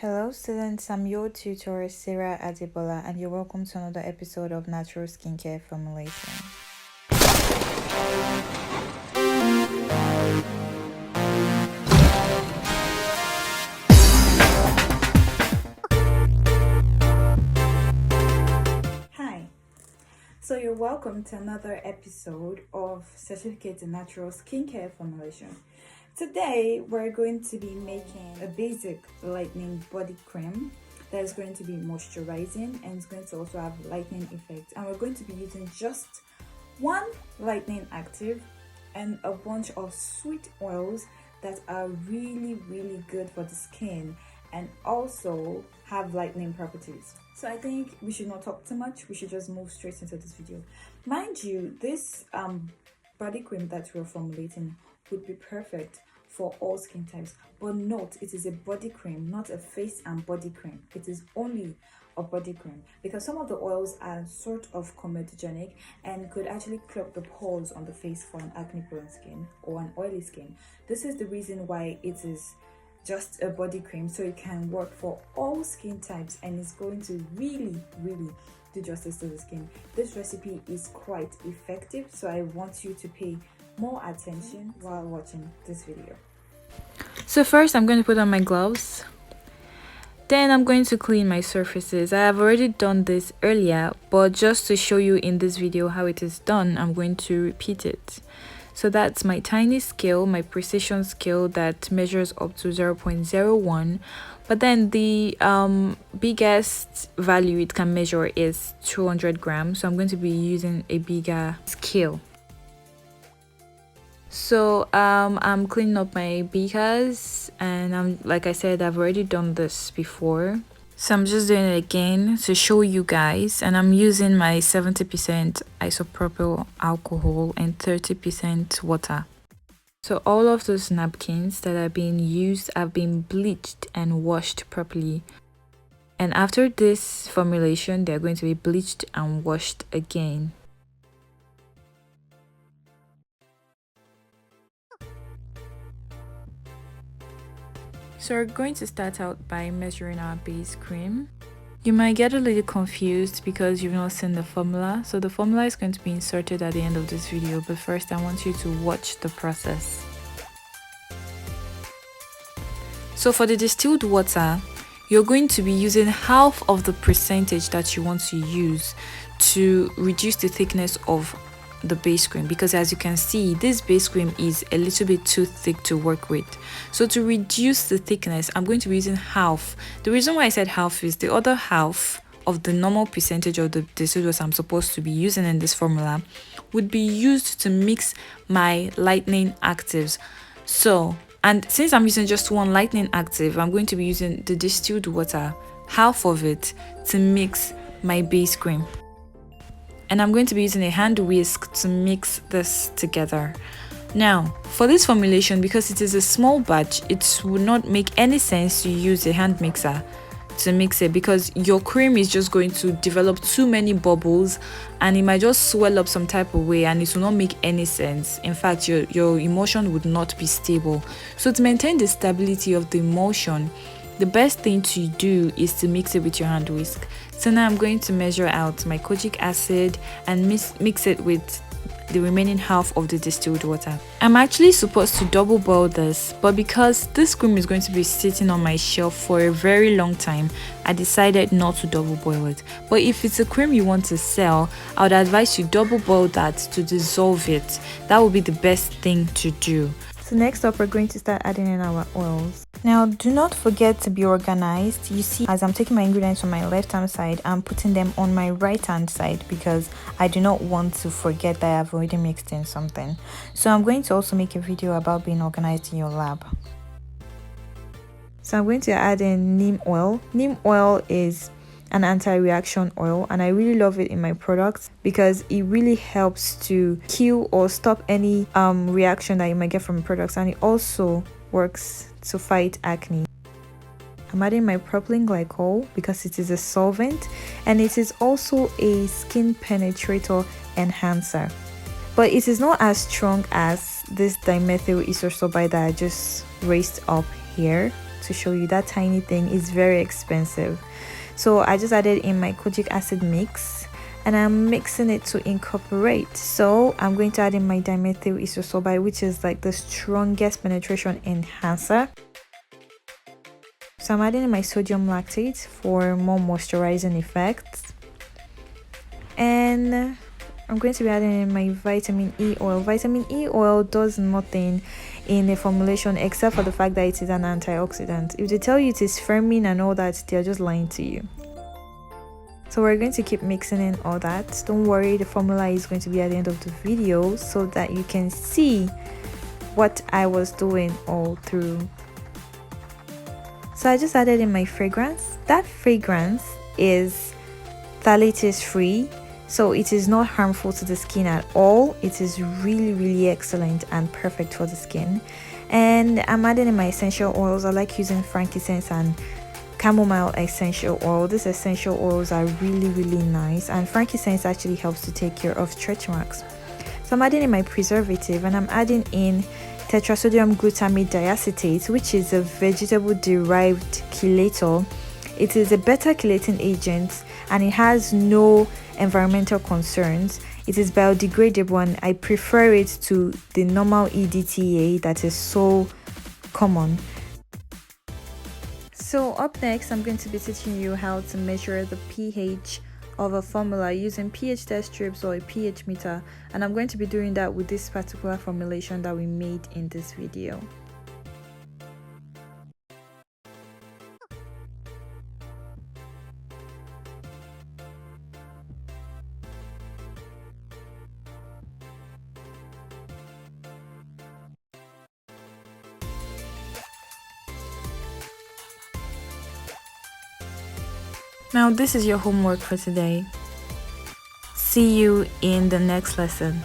Hello students, I'm your tutor Sarah Adebola and you're welcome to another episode of Natural Skincare Formulation. Hi, so you're welcome to another episode of Certificate in Natural Skincare Formulation. Today we're going to be making a basic lightening body cream that is going to be moisturizing and it's going to also have lightening effect, and we're going to be using just one lightening active and a bunch of sweet oils that are really good for the skin and also have lightening properties. So I think we should not talk too much, we should just move straight into this video. Mind you, this body cream that we're formulating would be perfect for all skin types, but note it is a body cream, not a face and body cream. It is only a body cream because some of the oils are sort of comedogenic and could actually clog the pores on the face for an acne prone skin or an oily skin. This is the reason why it is just a body cream, so it can work for all skin types and it's going to really do justice to the skin. This recipe is quite effective, so I want you to pay more attention while watching this video. So first I'm going to put on my gloves. Then I'm going to clean my surfaces. I have already done this earlier, but just to show you in this video how it is done, I'm going to repeat it. So that's my tiny scale, my precision scale that measures up to 0.01. But then the biggest value it can measure is 200 grams. So I'm going to be using a bigger scale. So I'm cleaning up my beakers, and like I said, I've already done this before, so I'm just doing it again to show you guys. And I'm using my 70% isopropyl alcohol and 30% water. So all of those napkins that are being used have been bleached and washed properly, and after this formulation they're going to be bleached and washed again. So we're going to start out by measuring our base cream. You might get a little confused because you've not seen the formula. So the formula is going to be inserted at the end of this video, but first I want you to watch the process. So for the distilled water, you're going to be using half of the percentage that you want to use to reduce the thickness of the base cream, because as you can see, this base cream is a little bit too thick to work with. So to reduce the thickness, I'm going to be using half. The reason why I said half is the other half of the normal percentage of the distilled water I'm supposed to be using in this formula would be used to mix my lightening actives. So, and since I'm using just one lightening active, I'm going to be using the distilled water, half of it, to mix my base cream. And I'm going to be using a hand whisk to mix this together. Now, for this formulation, because it is a small batch, it would not make any sense to use a hand mixer to mix it, because your cream is just going to develop too many bubbles and it might just swell up some type of way and it will not make any sense. In fact, your emulsion would not be stable. So to maintain the stability of the emulsion, the best thing to do is to mix it with your hand whisk. So now I'm going to measure out my kojic acid and mix it with the remaining half of the distilled water. I'm actually supposed to double boil this, but because this cream is going to be sitting on my shelf for a very long time, I decided not to double boil it. But if it's a cream you want to sell, I would advise you double boil that to dissolve it. That would be the best thing to do. So next up, we're going to start adding in our oils. Now, do not forget to be organized. You see, as I'm taking my ingredients from my left hand side, I'm putting them on my right hand side because I do not want to forget that I've already mixed in something. So I'm going to also make a video about being organized in your lab. So I'm going to add in neem oil. Neem oil is an anti-reaction oil and I really love it in my products because it really helps to kill or stop any reaction that you might get from products, and it also works to fight acne. I'm adding my propylene glycol because it is a solvent and it is also a skin penetrator enhancer, but it is not as strong as this dimethyl isosorbide that I just raised up here. to show you. That tiny thing is very expensive. So I just added in my kojic acid mix, and I'm mixing it to incorporate. So I'm going to add in my dimethyl isosorbide, which is like the strongest penetration enhancer. So I'm adding in my sodium lactate for more moisturizing effects, and I'm going to be adding in my vitamin E oil. Vitamin E oil does nothing in a formulation except for the fact that it is an antioxidant. If they tell you it is firming and all that, they're just lying to you. So we're going to keep mixing in all that. Don't worry, the formula is going to be at the end of the video so that you can see what I was doing all through. So I just added in my fragrance. That fragrance is phthalates free, so it is not harmful to the skin at all. It is really excellent and perfect for the skin. And I'm adding in my essential oils. I like using frankincense and chamomile essential oil. These essential oils are really nice, and frankincense actually helps to take care of stretch marks. So I'm adding in my preservative, and I'm adding in tetrasodium glutamate diacetate, which is a vegetable derived chelator. It is a beta chelating agent and it has no environmental concerns. It is biodegradable, and I prefer it to the normal EDTA that is so common. So up next, I'm going to be teaching you how to measure the pH of a formula using pH test strips or a pH meter, and I'm going to be doing that with this particular formulation that we made in this video. Now this is your homework for today. See you in the next lesson.